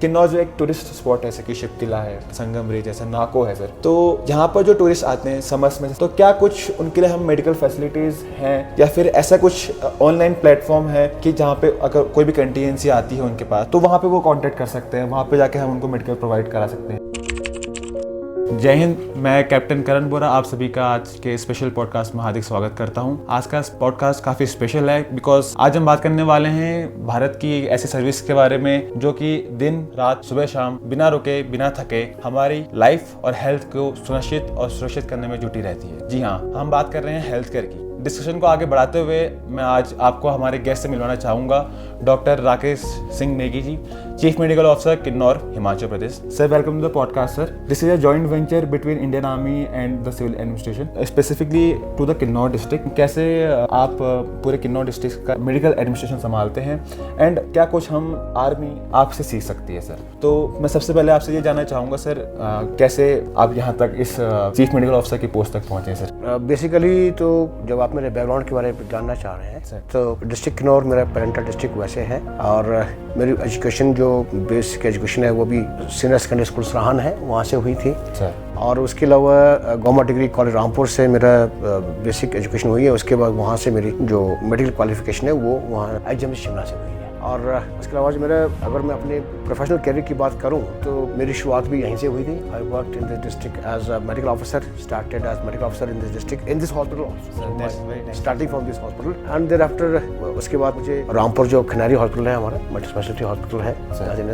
किन्नौर जो एक tourist spot है, जैसे कि शिव किला है, संगम ब्रिज है, नाको है सर, तो यहाँ पर जो टूरिस्ट आते हैं समर्स में, तो क्या कुछ उनके लिए हम मेडिकल फैसिलिटीज़ हैं या फिर ऐसा कुछ ऑनलाइन प्लेटफॉर्म है कि जहाँ पे अगर कोई भी कंटीजेंसी आती है उनके पास, तो वहाँ पे वो कांटेक्ट कर सकते हैं, वहाँ पे जाके हम उनको मेडिकल प्रोवाइड करा सकते हैं। जय हिंद, मैं कैप्टन करण बोरा आप सभी का आज के स्पेशल पॉडकास्ट में हार्दिक स्वागत करता हूं। आज का पॉडकास्ट काफ़ी स्पेशल है बिकॉज आज हम बात करने वाले हैं भारत की एक ऐसी सर्विस के बारे में जो कि दिन रात सुबह शाम बिना रुके बिना थके हमारी लाइफ और हेल्थ को सुनिश्चित और सुरक्षित करने में जुटी रहती है। जी हाँ, हम बात कर रहे हैं हेल्थ केयर की। डिस्कशन को आगे बढ़ाते हुए मैं आज आपको हमारे गेस्ट से मिलवाना चाहूँगा doctor Rakesh Singh Negi ji, chief medical officer Kinnaur, Himachal Pradesh. Sir, welcome to the podcast sir. This is a joint venture between Indian army and the civil administration, specifically to the Kinnaur district. कैसे आप पूरे किन्नौर डिस्ट्रिक्ट का मेडिकल एडमिनिस्ट्रेशन संभालते हैं एंड क्या कुछ हम आर्मी आपसे सीख सकती है सर? तो मैं सबसे पहले आपसे ये जानना चाहूँगा सर, कैसे आप यहाँ तक इस चीफ मेडिकल ऑफिसर की पोस्ट तक पहुँचे सर? बेसिकली तो जब आप मेरे बैकग्राउंड के बारे में जानना चाह रहे हैं तो डिस्ट्रिक्ट किन्नौर मेरा पेरेंटल डिस्ट्रिक्ट वैसे है और मेरी एजुकेशन जो बेसिक एजुकेशन है वो भी सीनियर सेकेंडरी स्कूल सराहन है, वहाँ से हुई थी और उसके अलावा गवर्नमेंट डिग्री कॉलेज रामपुर से मेरा बेसिक एजुकेशन हुई है। उसके बाद वहाँ से मेरी जो मेडिकल क्वालिफिकेशन है वो वहाँ IGM शिमला से हुई है। और उसके अलावा मेरा अगर मैं अपने प्रोफेशनल कैरियर की बात करूं तो मेरी शुरुआत भी यहीं से हुई थी। I worked in this district as a medical officer, started as medical officer in this district in this hospital, starting from this hospital and thereafter उसके बाद मुझे रामपुर जो खनारी हॉस्पिटल है हमारा मल्टी स्पेशलिटी हॉस्पिटल है,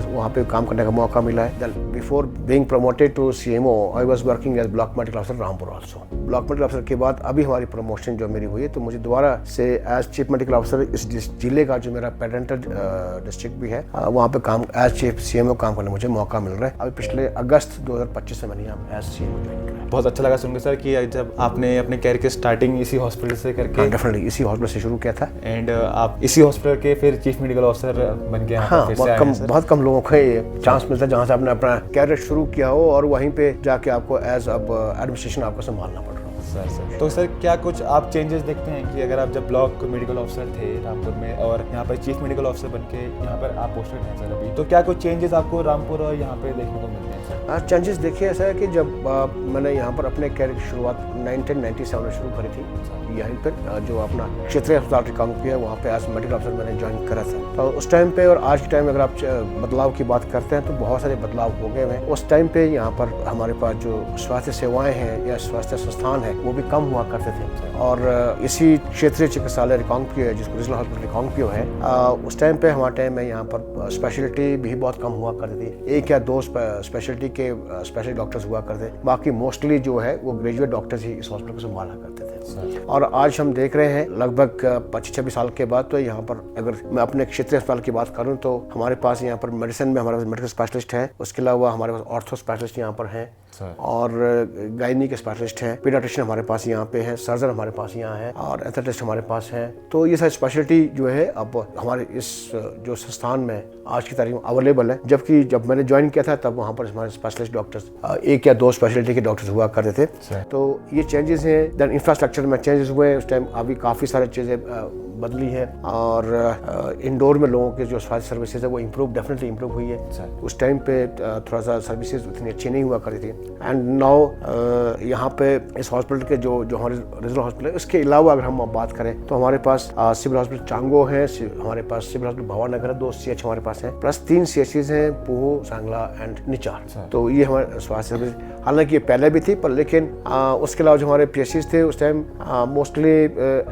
वहाँ पे काम करने का मौका मिला है। Before being promoted to CMO I was working as block medical officer Rampur also. Block medical officer के बाद अभी हमारी प्रमोशन जो मेरी हुई है तो मुझे दोबारा से एज चीफ मेडिकल ऑफिसर इस जिले का जो मेरा पेरेंटल डिस्ट्रिक्ट भी है वहाँ पे काम एज चीफ CMO काम करने मुझे मौका मिल रहा है। अभी पिछले अगस्त 2025 से मैंने यहाँ एज CMO ज्वाइन किया। बहुत अच्छा लगा सुनकर सर कि जब आपने अपने कैरियर की स्टार्टिंग इसी हॉस्पिटल से करके, डेफिनेटली इसी हॉस्पिटल से शुरू किया था एंड आप इसी हॉस्पिटल के फिर चीफ मेडिकल ऑफिसर बन गए। हाँ, बहुत कम लोगों को ये चांस मिलता है जहाँ से आपने अपना कैरियर शुरू किया हो और वहीं पे जाके आपको एज अब एडमिनिस्ट्रेशन आपको संभालना पड़ रहा है। सर तो सर क्या कुछ आप चेंजेस देखते हैं कि अगर आप जब ब्लॉक मेडिकल ऑफिसर थे रामपुर में और यहाँ पर चीफ मेडिकल ऑफिसर बन के यहाँ पर आप पोस्टेड हैं सर अभी, तो क्या कुछ चेंजेस आपको रामपुर और यहाँ पे देखने को मिलते हैं सर? चेंजेस देखिए ऐसा है कि जब मैंने यहाँ पर अपने कैरियर की शुरुआत 1997 में शुरू करी थी, यहीं पर जो अपना क्षेत्रीय अस्पताल रिकांग किया वहाँ पे एज मेडिकल ऑफिसर मैंने ज्वाइन करा था। तो उस टाइम पे और आज के टाइम में अगर आप बदलाव की बात करते हैं तो बहुत सारे बदलाव हो गए हैं। उस टाइम पे यहाँ पर हमारे पास जो स्वास्थ्य सेवाएं हैं या स्वास्थ्य संस्थान है वो भी कम हुआ करते थे और इसी क्षेत्रीय चिकित्सालय रिकांगपियो है जिसको रीजनल हॉस्पिटल रिकांगपियो है, उस टाइम पे हमारे टाइम में यहाँ पर स्पेशलिटी भी बहुत कम हुआ करती थी। एक या दो स्पेशलिटी के स्पेशलिस्ट डॉक्टर्स हुआ करते, बाकी मोस्टली जो है वो ग्रेजुएट डॉक्टर्स ही इस हॉस्पिटल को संभाला करते थे। और आज हम देख रहे हैं लगभग 25-26 साल के बाद तो यहाँ पर अगर मैं अपने क्षेत्रीय अस्पताल की बात करूँ तो हमारे पास यहाँ पर मेडिसिन में हमारे पास मेडिकल स्पेशलिस्ट है, उसके अलावा हमारे पास ऑर्थो स्पेशलिस्ट यहाँ पर हैं और गायनी के स्पेशलिस्ट हैं, पीडियाट्रिशियन हमारे पास यहाँ पे है, सर्जन हमारे पास यहाँ है और एथेटिस्ट हमारे पास है। तो ये सारी स्पेशलिटी जो है अब हमारे इस जो संस्थान में आज की तारीख में अवेलेबल है, जबकि जब मैंने ज्वाइन किया था तब वहाँ पर हमारे स्पेशलिस्ट डॉक्टर्स एक या दो स्पेशलिटी के डॉक्टर्स हुआ करते थे। तो ये चेंजेस हैं। देन इंफ्रास्ट्रक्चर में चेंजेस हुए, उस टाइम अभी काफ़ी सारी चीज़ें बदली है और इंडोर में लोगों के जो स्वास्थ्य सर्विसेज है वो डेफिनेटली इम्प्रूव हुई है। उस टाइम पे थोड़ा सा सर्विसेज उतनी अच्छी नहीं हुआ करती थी एंड नाउ यहाँ पे इस हॉस्पिटल के जो हमारे रीजनल हॉस्पिटल है उसके अलावा अगर हम बात करें तो हमारे पास सिविल हॉस्पिटल चांगो है, हमारे पास सिविल हॉस्पिटल भवानगर है, 2 CH हमारे पास है, प्लस 3 CHs हैं, पूहो, सांगला एंड निचार। तो ये हमारे स्वास्थ्य सर्विस, हालांकि ये पहले भी थी पर लेकिन उसके अलावा जो हमारे PSCs थे उस time mostly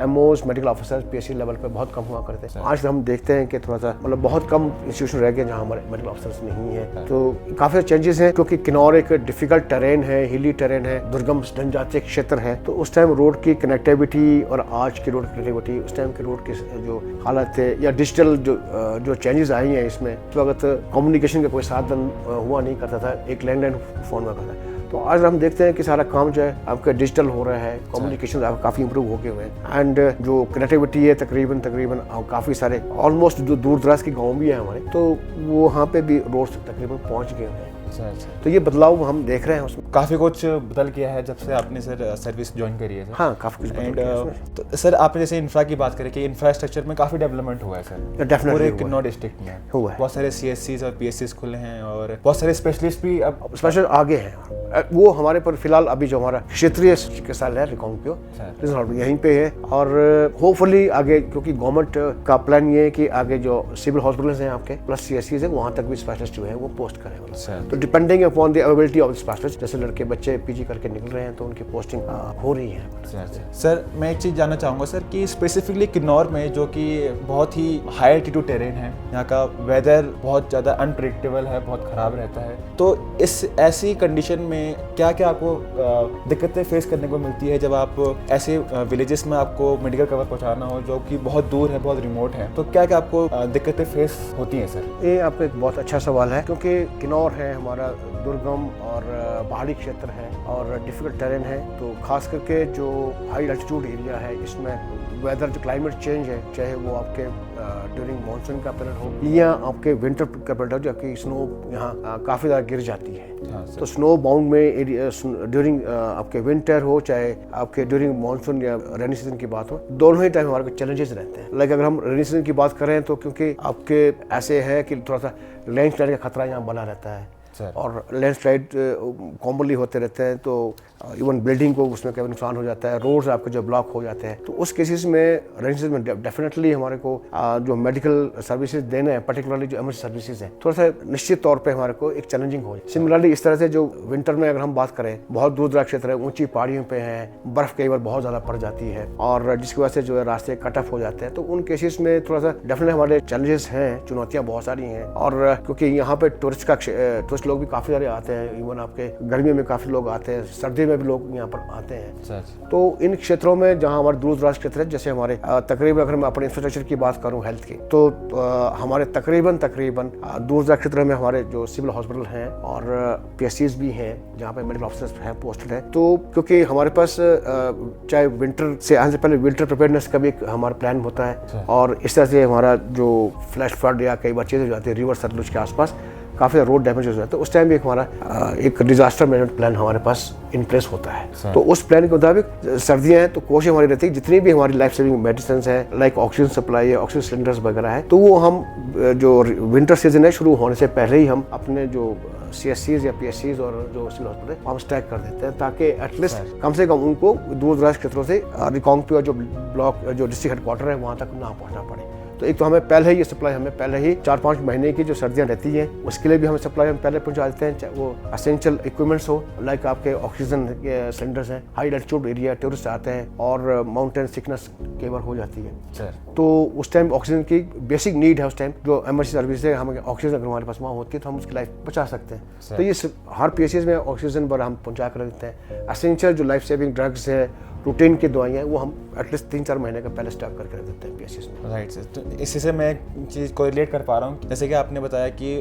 MOs medical officer PSC level पे बहुत कम हुआ करते हैं। आज हम देखते हैं कि थोड़ा सा मतलब बहुत कम इंस्टीट्यूशन रह गए जहाँ हमारे मेडिकल ऑफिसर्स नहीं है। तो काफी चेंजेस हैं क्योंकि किन्नौर एक डिफिकल्ट टेरेन है, हिली टेरेन है, दुर्गम जनजातीय क्षेत्र है। तो उस टाइम रोड की कनेक्टिविटी और आज की रोड कनेक्टिविटी, उस टाइम के रोड की जो हालत है या डिजिटल जो चेंजेस आई हैं इसमें, तो अगर कम्युनिकेशन का कोई साधन हुआ नहीं करता था, एक लैंडलाइन फोन में करता था। तो आज हम देखते हैं कि सारा काम जो है आपका डिजिटल हो रहा है, कम्युनिकेशन काफ़ी इंप्रूव हो गए हुए हैं एंड जो कनेक्टिविटी है तकरीबन काफ़ी सारे ऑलमोस्ट जो दूर दराज के गाँव भी है हमारे, तो वो वहाँ पे भी रोड तकरीबन पहुँच गए हैं। अच्छा। तो ये बदलाव हम देख रहे हैं उसमें। काफ़ी कुछ बदल गया है जब से आपने सर सर्विस ज्वाइन करी है सर। हाँ, काफ़ी कुछ बदल एंड गया है उसमें। तो सर आपने जैसे इंफ्रा की बात करें कि इंफ्रास्ट्रक्चर में काफ़ी डेवलपमेंट हुआ है सर Definitely पूरे हुआ है। किन्नौर डिस्ट्रिक्ट में। हुआ है। बहुत सारे CSCs और PSCs खुले हैं और बहुत सारे स्पेशलिस्ट भी अब स्पेशल आगे हैं। वो हमारे पर फिलहाल अभी जो हमारा क्षेत्रीय चिकित्सालय है रिकांगपिओ रिजॉर्ट यहीं पे है, और होपफुली आगे, क्योंकि गवर्नमेंट का प्लान ये है कि आगे जो सिविल हॉस्पिटल्स हैं आपके प्लस CSCs है वहाँ तक भी स्पेशलिस्ट जो है वो पोस्ट करें। तो depending upon the availability of specialist, जैसे लड़के बच्चे PG करके निकल रहे हैं तो उनकी पोस्टिंग हो रही है। सर मैं एक चीज़ जानना चाहूँगा सर कि स्पेसिफिकली किन्नौर में जो कि बहुत ही हाई एल्टीट्यूड टेरेन है, यहाँ का वेदर बहुत ज़्यादा अनप्रेडिक्टेबल है, बहुत ख़राब रहता है, तो इस ऐसी कंडीशन में क्या क्या आपको दिक्कतें फेस करने को मिलती है जब आप ऐसे विलेजेस में आपको मेडिकल कवर पहुँचाना हो जो कि बहुत दूर है, बहुत रिमोट है, तो क्या क्या आपको दिक्कतें फेस होती हैं सर? ये आपका एक बहुत अच्छा सवाल है, क्योंकि किन्नौर है हमारा दुर्गम और पहाड़ी क्षेत्र है और डिफिकल्ट टेरेन है, तो खास करके जो हाई एल्टीट्यूड एरिया है इसमें वेदर जो क्लाइमेट चेंज है, चाहे वो आपके ड्यूरिंग मानसून का पीरियड हो या आपके विंटर का पीरियड हो, जबकि स्नो यहाँ काफ़ी ज़्यादा गिर जाती है। हाँ, तो स्नो बाउंड में ड्यूरिंग आपके विंटर हो चाहे आपके ड्यूरिंग मानसून या रेनी सीजन की बात हो, दोनों ही टाइम हमारे को चैलेंजेस रहते हैं। लाइक अगर हम रेनी सीजन की बात करें तो क्योंकि आपके ऐसे है कि थोड़ा सा लैंडस्लाइड का खतरा यहाँ बना रहता है और लैंडस्लाइड कॉमनली होते रहते हैं, तो इवन बिल्डिंग को उसमें कभी नुकसान हो जाता है, रोड्स आपके जो ब्लॉक हो जाते हैं, तो उस केसेस में रेंजेस में डेफिनेटली हमारे को जो मेडिकल सर्विसेज देने हैं, पर्टिकुलरली जो इमरजेंसी सर्विसेज हैं, थोड़ा सा निश्चित तौर पे हमारे को एक चैलेंजिंग हो जाए। सिमिलरली इस तरह से जो विंटर में अगर हम बात करें, बहुत दूर दराज क्षेत्र है, ऊंची पहाड़ियों पे है, बर्फ कई बार बहुत ज़्यादा पड़ जाती है और जिसकी वजह से जो है रास्ते कट ऑफ हो जाते हैं, तो उन केसेस में थोड़ा सा डेफिनेटली हमारे चैलेंजेस हैं, चुनौतियाँ बहुत सारी हैं। और क्योंकि यहाँ पे टूरिस्ट लोग भी काफ़ी सारे आते हैं, इवन आपके गर्मियों में काफ़ी लोग आते हैं, सर्दी में भी लोग यहाँ पर आते हैं। तो इन क्षेत्रों में जहाँ हमारे दूर दराज क्षेत्र है, जैसे हमारे तकरीबन अगर मैं अपने इंफ्रास्ट्रक्चर की बात करूँ हेल्थ की, तो हमारे तकरीबन दूर दराज क्षेत्रों में हमारे जो सिविल हॉस्पिटल हैं और PSCs भी हैं जहाँ पे मेडिकल ऑफिसर्स हैं पोस्टेड हैं। तो क्योंकि हमारे पास चाहे विंटर से आने से पहले विंटर प्रिपेयरनेस का भी एक हमारा प्लान होता है, और इस तरह से हमारा जो फ्लैश फ्लड या कई बार चीज़ें हो जाती है रिवर सतलुज के आसपास काफ़ी रोड डैमेज हो जाता है, तो उस टाइम भी हमारा एक डिजास्टर मैनेजमेंट प्लान हमारे पास इन प्लेस होता है। तो उस प्लान के मुताबिक सर्दियाँ हैं तो कोशिश हमारी रहती है जितनी भी हमारी लाइफ सेविंग मेडिसिन है, लाइक ऑक्सीजन सप्लाई है, ऑक्सीजन सिलेंडर्स वगैरह है, तो वो हम जो विंटर सीजन है शुरू होने से पहले ही हम अपने जो CSCs या PSCs और जो सिविल हॉस्पिटल हम स्टैक कर देते हैं, ताकि एटलीस्ट कम से कम उनको दूर दराज क्षेत्रों से रिकांगपिओ जो ब्लॉक जो डिस्ट्रिक्ट हेडक्वार्टर है वहाँ तक ना पहुँचना पड़े। तो एक तो हमें पहले ही ये सप्लाई हमें पहले ही 4-5 महीने की जो सर्दियाँ रहती हैं उसके लिए भी हमें सप्लाई हम पहले पहुंचा देते हैं, चाहे वो असेंशियल इक्विपमेंट्स हो, लाइक आपके ऑक्सीजन के सिलेंडर्स हैं, हाई एल्टीट्यूड एरिया टूरिस्ट आते हैं और माउंटेन सिकनेस कई बार हो जाती है, तो उस टाइम ऑक्सीजन की बेसिक नीड है। उस टाइम जो इमरजेंसी सर्विस है, हमें ऑक्सीजन अगर हमारे पास वहाँ होती है तो हम उसकी लाइफ बचा सकते हैं। तो ये हर PSCs में ऑक्सीजन पर हम पहुँचा कर देते हैं। असेंशियल जो लाइफ सेविंग ड्रग्स है, रूटीन की दवाइयाँ, वो हम एटलीस्ट 3-4 महीने का पहले स्टॉक करके रख देते हैं PSCs में। राइट सर, तो इसी से मैं चीज़ को रिलेट कर पा रहा हूँ, जैसे कि आपने बताया कि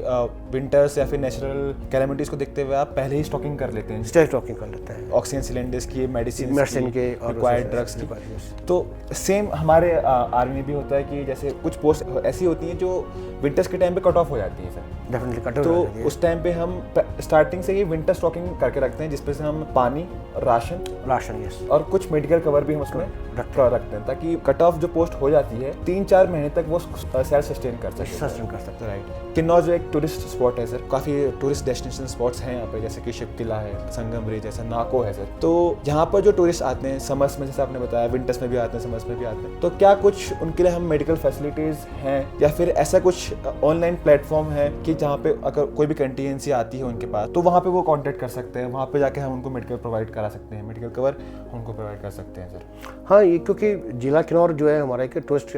विंटर्स या फिर नेचुरल कैलेमिटीज़ को देखते हुए आप पहले ही स्टॉकिंग कर लेते हैं, स्टॉकिंग कर लेते हैं ऑक्सीजन सिलेंडर्स की, मेडिसिन के और रिक्वायर्ड ड्रग्स की। तो सेम हमारे आर्मी में भी होता है कि जैसे कुछ पोस्ट ऐसी होती हैं जो विंटर्स के टाइम पे कट ऑफ हो जाती है सर, डेफिनेटली कट ऑफ। तो उस टाइम पे हम स्टार्टिंग से ही विंटर स्टॉकिंग करके रखते हैं, जिसपे से हम पानी, राशन यस और कुछ मेडिकल कवर भी हम उसमें रखते हैं, ताकि कट ऑफ जो पोस्ट हो जाती है 3-4 महीने तक वो सेल्फ सस्टेन कर सकते हैं। राइट। किन्नौर जो एक टूरिस्ट स्पॉट है सर, काफ़ी टूरिस्ट डेस्टिनेशन स्पॉट्स हैं यहाँ पे, जैसे कि शिव किला है, संगम ब्रिज है, नाको है सर। तो यहाँ पर जो टूरिस्ट आते हैं समर्स में, जैसे आपने बताया विंटर्स में भी आते हैं, समर्स में भी आते हैं, तो क्या कुछ उनके लिए हम मेडिकल फैसिलिटीज़ हैं या फिर ऐसा कुछ ऑनलाइन प्लेटफॉर्म है कि जहाँ पे अगर कोई भी कंटीजेंसी आती है उनके पास, तो वहाँ पे वो कांटेक्ट कर सकते हैं, वहाँ पे जाके हम उनको मेडिकल प्रोवाइड करा सकते हैं, मेडिकल कवर उनको प्रोवाइड कर सकते हैं सर? हाँ, ये क्योंकि जिला किन्नौर जो है हमारा एक टूरिस्ट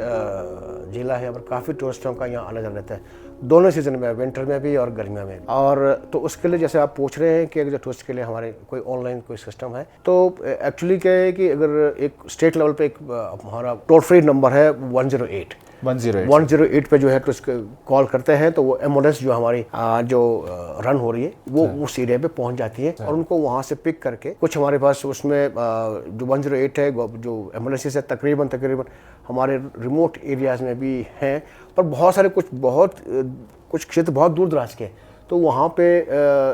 जिला है और काफ़ी टूरिस्टों का यहाँ आना जाना रहता है, दोनों सीजन में, विंटर में भी और गर्मियों में। और तो उसके लिए जैसे आप पूछ रहे हैं कि अगर टूरिस्ट के लिए हमारे कोई ऑनलाइन कोई सिस्टम है, तो एक्चुअली क्या है कि अगर एक स्टेट लेवल पे एक हमारा टोल फ्री नंबर है 108 पे जो है तो कॉल करते हैं, तो वो एम्बुलेंस जो हमारी जो रन हो रही है वो उस एरिया पे पहुंच जाती है और उनको वहाँ से पिक करके, कुछ हमारे पास उसमें जो 108 है जो एम्बुलेंसेस है तकरीबन हमारे रिमोट एरियाज में भी हैं, पर बहुत सारे कुछ क्षेत्र बहुत दूर दराज के, तो वहाँ पे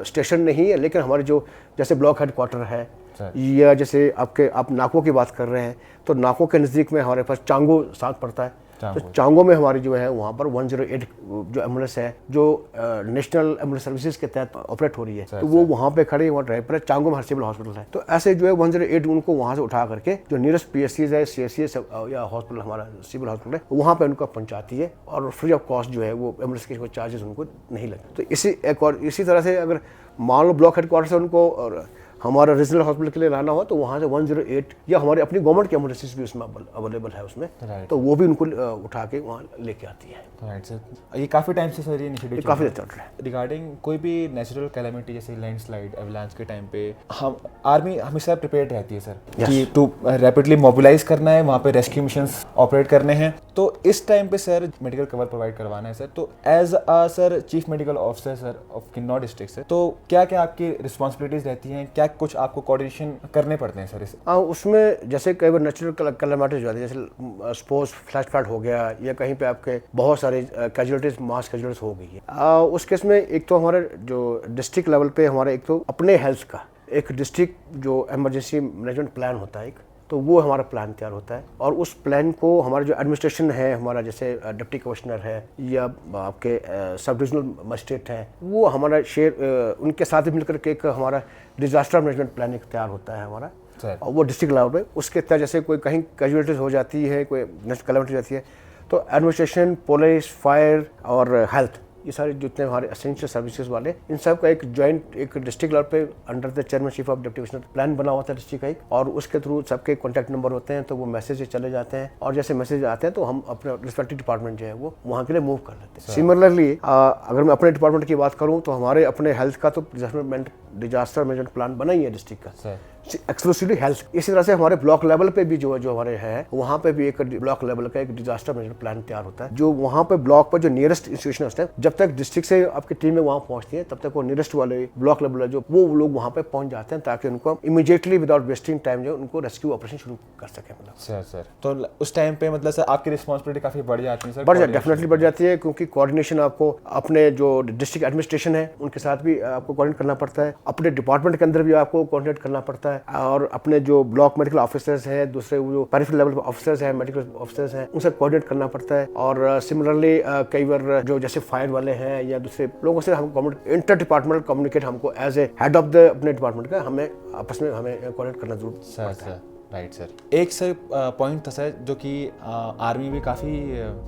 स्टेशन नहीं है, लेकिन हमारे जो जैसे ब्लॉक हेडक्वार्टर है या जैसे आप नाको की बात कर रहे हैं, तो नाको के नज़दीक में हमारे पास चांगो साथ पड़ता है। तो चांगो में हमारी जो है वहाँ पर 108 जो एम्बुलेंस है जो नेशनल एम्बुलेंस सर्विसेज के तहत ऑपरेट हो रही है, तो वो वहाँ पे खड़े वहाँ ड्राइव पर है। चांगो में हर सिविल हॉस्पिटल है, तो ऐसे जो है 108 उनको वहाँ से उठा करके जो नियरेस्ट PSCs है, CSCs या हॉस्पिटल हमारा सिविल हॉस्पिटल है वहाँ पे उनको पहुँचाती है और फ्री ऑफ कॉस्ट जो है वो एम्बुलेंस के कोई चार्जेस उनको नहीं लगते। तो इसी तरह से अगर मान लो ब्लॉक हेडक्वार्टर से उनको और हमारा रीजनल हॉस्पिटल के लिए लाना हो तो वहाँ से 108 या हमारी अपनी गवर्नमेंट की एम्बुलेंसेज भी उसमें अवेलेबल है उसमें, तो वो भी उनको उठा के वहाँ लेके आती है। राइट सर, ये काफ़ी टाइम से सर ये इनिशिएटिव काफ़ी चल रहा है। रिगार्डिंग कोई भी नेचुरल कैलेमिटी जैसे लैंडस्लाइड, एवलांच के टाइम पे हम आर्मी हमेशा प्रिपेयर्ड रहती है सर कि टू रैपिडली मोबिलाइज करना है, वहाँ पे रेस्क्यू मिशंस ऑपरेट करने हैं। तो इस टाइम पे सर मेडिकल कवर प्रोवाइड करवाना है सर, तो as a sir chief medical officer sir of Kinnaur district से, तो क्या क्या आपकी रिस्पॉन्सिबिलिटीज रहती हैं, क्या कुछ आपको कोऑर्डिनेशन करने पड़ते हैं सर? उसमें जैसे कई बार नेचुरल कैलेमिटीज हो जाती है, जैसे सपोज फ्लैश फ्लड हो गया या कहीं पे आपके बहुत सारे कैजुअलिटीज, मास कैजुअलिटीज हो गई है। उस केस में एक तो हमारे जो डिस्ट्रिक्ट लेवल पे हमारा एक तो अपने हेल्थ का एक डिस्ट्रिक्ट जो इमरजेंसी मैनेजमेंट प्लान होता है, तो वो हमारा प्लान तैयार होता है और उस प्लान को हमारा जो एडमिनिस्ट्रेशन है हमारा जैसे डिप्टी कमिश्नर है या आपके सब डिविजनल मजिस्ट्रेट है, वो हमारा शेयर उनके साथ मिलकर के एक हमारा डिजास्टर मैनेजमेंट प्लान एक तैयार होता है हमारा, और वो डिस्ट्रिक्ट लेवल पे उसके तहत जैसे कोई कहीं कैजुअलिटीज हो जाती है, कोई नेशनल कैलेमिटी हो जाती है, तो एडमिनिस्ट्रेशन, पुलिस, फायर और हेल्थ, ये सारे जितने हमारे एसेंशियल सर्विसेज वाले, इन सब का एक जॉइंट एक डिस्ट्रिक्ट लेवल पे under the chairmanship of deputy commissioner plan बना हुआ था डिस्ट्रिक्ट का एक, और उसके थ्रू सबके कॉन्टैक्ट नंबर होते हैं, तो वो मैसेज चले जाते हैं और जैसे मैसेज आते हैं तो हम अपने रिस्पेक्टिव डिपार्टमेंट जो है वो वहाँ के लिए मूव कर लेते हैं। सिमिलरली अगर मैं अपने डिपार्टमेंट की बात करूँ तो हमारे अपने हेल्थ का तो डिजास्टर मैनेजमेंट प्लान बना ही है डिस्ट्रिक्ट का, एक्सक्लूसिवली हेल्थ। इसी तरह से हमारे ब्लॉक लेवल पे भी जो हमारे है वहाँ पे भी एक ब्लॉक लेवल का एक डिजास्टर मैनेजमेंट प्लान तैयार होता है, जो वहाँ पे ब्लॉक पर जो नियरेस्ट इंस्टीट्यूशन होते हैं, जब तक डिस्ट्रिक्ट से आपकी टीमें वहाँ पहुँचती है तब तक वो नियरेस्ट वाले ब्लॉक लेवल जो वो लोग वहाँ पे पहुँच जाते हैं ताकि उनको इमीडिएटली विदाउट वेस्टिंग टाइम जो उनको रेस्क्यू ऑपरेशन शुरू कर सके। मतलब सर तो उस टाइम पे मतलब सर आपकी रिस्पॉन्सिबिलिटी काफी बढ़ जाती है सर? डेफिनेटली बढ़ जाती है, क्योंकि कोऑर्डिनेशन आपको अपने जो डिस्ट्रिक्ट एडमिनिस्ट्रेशन है उनके साथ भी आपको कोऑर्डिनेट करना पड़ता है, अपने डिपार्टमेंट के अंदर भी आपको कोऑर्डिनेट करना पड़ता है, और अपने जो ब्लॉक मेडिकल ऑफिसर्स हैं, दूसरे जो पेरिफेरल लेवल ऑफिसर्स हैं, मेडिकल ऑफिसर्स हैं, उनसे कोऑर्डिनेट करना पड़ता है। और सिमिलरली कई बार जो जैसे फायर वाले हैं या दूसरे लोगों से हम इंटर डिपार्टमेंटल कम्युनिकेट हमको as a head of the अपने डिपार्टमेंट का हमें आपस में हमें कोऑर्डिनेट करना जरूर पड़ता है। राइट सर, एक सर पॉइंट था सर जो कि आर्मी में काफ़ी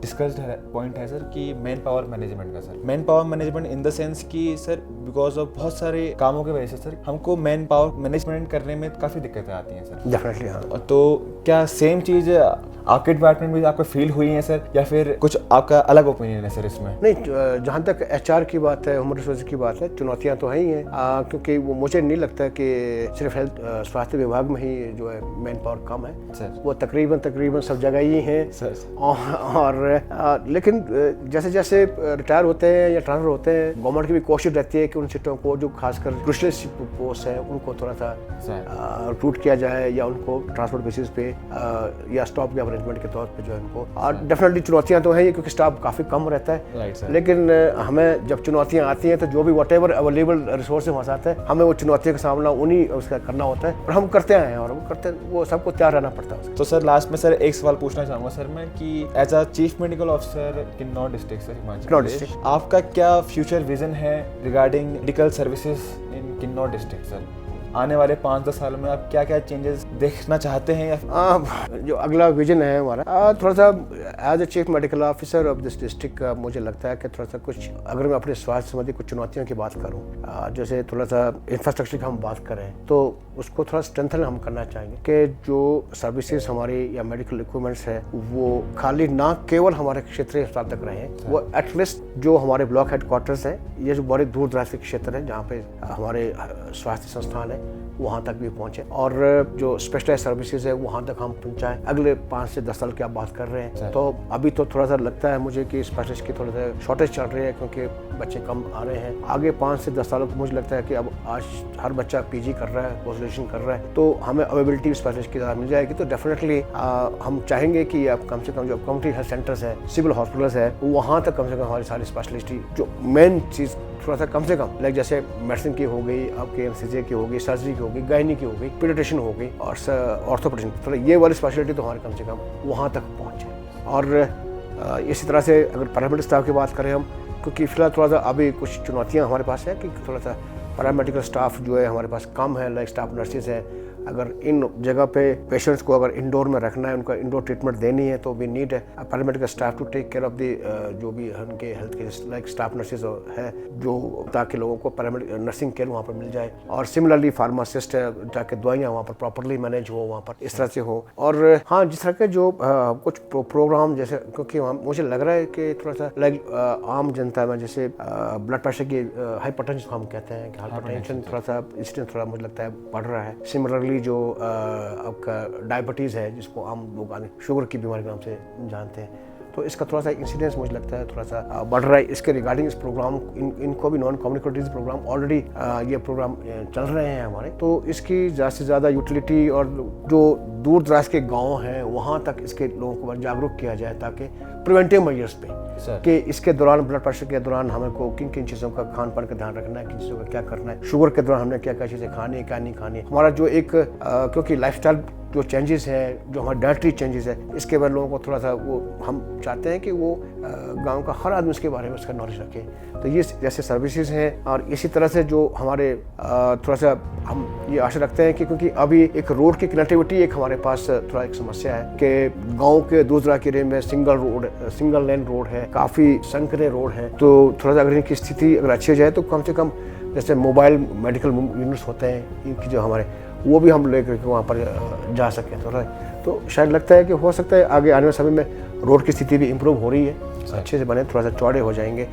डिस्कस्ड पॉइंट है सर कि मैन पावर मैनेजमेंट का sir. Man power management in the sense कि सर बिकॉज ऑफ बहुत सारे कामों की वजह से सर हमको मैन पावर मैनेजमेंट करने में काफ़ी दिक्कतें आती हैं सर। डेफिनेटली हाँ। तो क्या सेम चीज़ आपके डिपार्टमेंट में आपको फील हुई है सर, या फिर कुछ आपका अलग ओपिनियन है सर इसमें? नहीं, जहाँ तक HR की बात है, ह्यूमन रिसोर्स की बात है, चुनौतियाँ तो है ही हैं, क्योंकि वो मुझे नहीं लगता कि सिर्फ हेल्थ स्वास्थ्य विभाग में ही जो है मैन पावर कम है सर, वो तकरीबन सब जगह ही है सर। और लेकिन जैसे जैसे रिटायर होते हैं या ट्रांसफर होते हैं, गवर्नमेंट की भी कोशिश रहती है कि उन सीटों को जो खासकर क्रूशियल पोस्ट है उनको थोड़ा सा रिक्रूट किया जाए या उनको ट्रांसपोर्ट बेसिस पे या स्टॉप अरेंजमेंट के तौर पे जो है उनको। और डेफिनेटली चुनौतियां तो हैं क्योंकि स्टाफ काफ़ी कम रहता है, लेकिन हमें जब चुनौतियां आती हैं तो जो भी व्हाटएवर अवेलेबल रिसोर्स हमारे साथ है, हमें वो चुनौतियों का सामना उन्हीं उसका करना होता है और हम करते आए हैं और वो सबको तैयार रहना पड़ता है। तो सर लास्ट में सर एक सवाल पूछना चाहूँगा सर मैं कि as a chief medical officer Kinnaur district sir, Himachal Pradesh, आपका क्या फ्यूचर विजन है regarding medical services in Kinnaur district sir? आने वाले 5-10 सालों में आप क्या क्या चेंजेस देखना चाहते हैं? या जो अगला विजन है हमारा, थोड़ा सा as a chief medical officer of this district का मुझे लगता है कि थोड़ा सा कुछ, अगर मैं अपने स्वास्थ्य संबंधी कुछ चुनौतियों की बात करूं, जैसे थोड़ा सा इंफ्रास्ट्रक्चर की हम बात करें तो उसको थोड़ा स्ट्रेंथन हम करना चाहेंगे कि जो सर्विसेज हमारी या मेडिकल इक्विपमेंट्स है वो खाली ना केवल हमारे क्षेत्रीय अस्पताल तक रहे, वो एटलीस्ट जो हमारे ब्लॉक हेडक्वार्टर्स है, ये जो बड़े दूर दराज के क्षेत्र है जहाँ पे हमारे स्वास्थ्य संस्थान है वहाँ तक भी पहुँचे, और जो स्पेशलाइज सर्विसेज है वहाँ तक हम पहुँचाएं। अगले 5 से 10 साल की आप बात कर रहे हैं, तो अभी तो थोड़ा सा लगता है मुझे कि स्पेशलिस्ट की थोड़ा सा शॉर्टेज चल रही है क्योंकि बच्चे कम आ रहे हैं। आगे 5 से 10 सालों को मुझे लगता है कि अब आज हर बच्चा PG कर रहा है, पोस्ट ग्रेजुएशन कर रहा है, तो हमें अवेलेबिलिटी स्पेशलिस्ट की ज़्यादा मिल जाएगी। तो डेफिनेटली हम चाहेंगे कि अब कम से कम जो कम्युनिटी हेल्थ सेंटर्स है, सिविल हॉस्पिटल्स है, वहाँ तक कम से कम हमारी सारी स्पेशलिस्ट जो मेन चीज़ थोड़ा सा कम से कम लाइक जैसे मेडिसिन की हो गई, आपके एनेस्थीसिया की हो गई, सर्जरी की हो गई, गायनी की हो गई, पीडियाट्रिशियन हो गई और ऑर्थोपेडिशन, थोड़ा ये वाली स्पेशलिटी तो हमारे कम से कम वहाँ तक पहुँच जाए। और इसी तरह से अगर पैरामेडिकल स्टाफ की बात करें हम, क्योंकि फिलहाल थोड़ा सा अभी कुछ चुनौतियाँ हमारे पास है कि थोड़ा सा पैरामेडिकल स्टाफ जो है हमारे पास कम है, लाइक स्टाफ नर्सेज है। अगर इन जगह पे पेशेंट्स को अगर इंडोर में रखना है, उनका इंडोर ट्रीटमेंट देनी है, तो we need paramedical staff to take care of the जो भी उनके हेल्थ के लाइक स्टाफ नर्सेज है, जो ताकि लोगों को पैरामेडिकल नर्सिंग केयर वहाँ पर मिल जाए। और सिमिलरली फार्मासिस्ट है, ताकि दवाइयाँ वहाँ पर प्रॉपरली मैनेज हो, वहाँ पर इस तरह से हो। और हाँ, जिस तरह के जो कुछ प्रोग्राम जैसे, क्योंकि मुझे लग रहा है कि थोड़ा सा लाइक आम जनता में जैसे ब्लड प्रेशर की हाइपरटेंशन हम कहते हैं कि हाइपरटेंशन थोड़ा सा इसलिए थोड़ा मुझे लगता है बढ़ रहा है। सिमिलरली जो आपका डायबिटीज़ है, जिसको आम लोग शुगर की बीमारी के नाम से जानते हैं, तो इसका थोड़ा सा इंसिडेंस मुझे लगता है थोड़ा सा बढ़ रहा है। इसके रिगार्डिंग इस प्रोग्राम इनको भी non communicative disease programme already ये प्रोग्राम चल रहे हैं हमारे, तो इसकी ज़्यादा से ज़्यादा यूटिलिटी और जो दूर दराज के गाँव हैं वहाँ तक इसके लोगों को जागरूक किया जाए, ताकि प्रिवेंटिव मेजर्स पे कि इसके दौरान ब्लड प्रेशर के दौरान हमें को किन किन चीज़ों का खान पान का ध्यान रखना है, किन चीज़ों का क्या करना है, शुगर के दौरान हमने क्या क्या चीज़ें खानी है, क्या नहीं खानी है। हमारा जो एक क्योंकि लाइफस्टाइल जो चेंजेस हैं, जो हमारे डाइटरी चेंजेस है, इसके बारे में लोगों को थोड़ा सा वो हम चाहते हैं कि वो गांव का हर आदमी इसके बारे में उसका नॉलेज रखे। तो ये जैसे सर्विसेज हैं, और इसी तरह से जो हमारे थोड़ा सा हम ये आशा रखते हैं कि क्योंकि अभी एक रोड की कनेक्टिविटी एक हमारे पास थोड़ा एक समस्या है कि गाँव के दूसरा के एरिया में सिंगल लेन रोड है, काफ़ी संकरे रोड है। तो थोड़ा सा अगर इनकी स्थिति अगर अच्छी हो जाए तो कम से कम जैसे मोबाइल मेडिकल यूनिट्स होते हैं इनकी जो हमारे, वो भी हम लेकर के वहाँ पर जा सकें। तो शायद लगता है कि हो सकता है आगे आने वाले समय में रोड की स्थिति भी इम्प्रूव हो रही है, अच्छे से बने, थोड़ा सा चौड़े हो जाएंगे,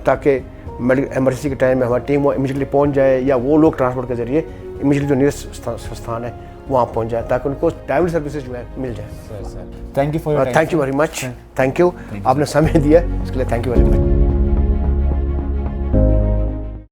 ताकि मेडिकल इमरजेंसी के टाइम में हमारी टीम वो इमीडिएटली पहुँच जाए, या वो लोग ट्रांसपोर्ट के जरिए इमीडिएटली जो नियरेस्ट स्थान है वहाँ पहुँच जाए, ताकि उनको टाइमली सर्विसेज जो है मिल जाए। Thank you for thank you very much, thank you, आपने समय दिया इसके लिए थैंक यू वेरी मच।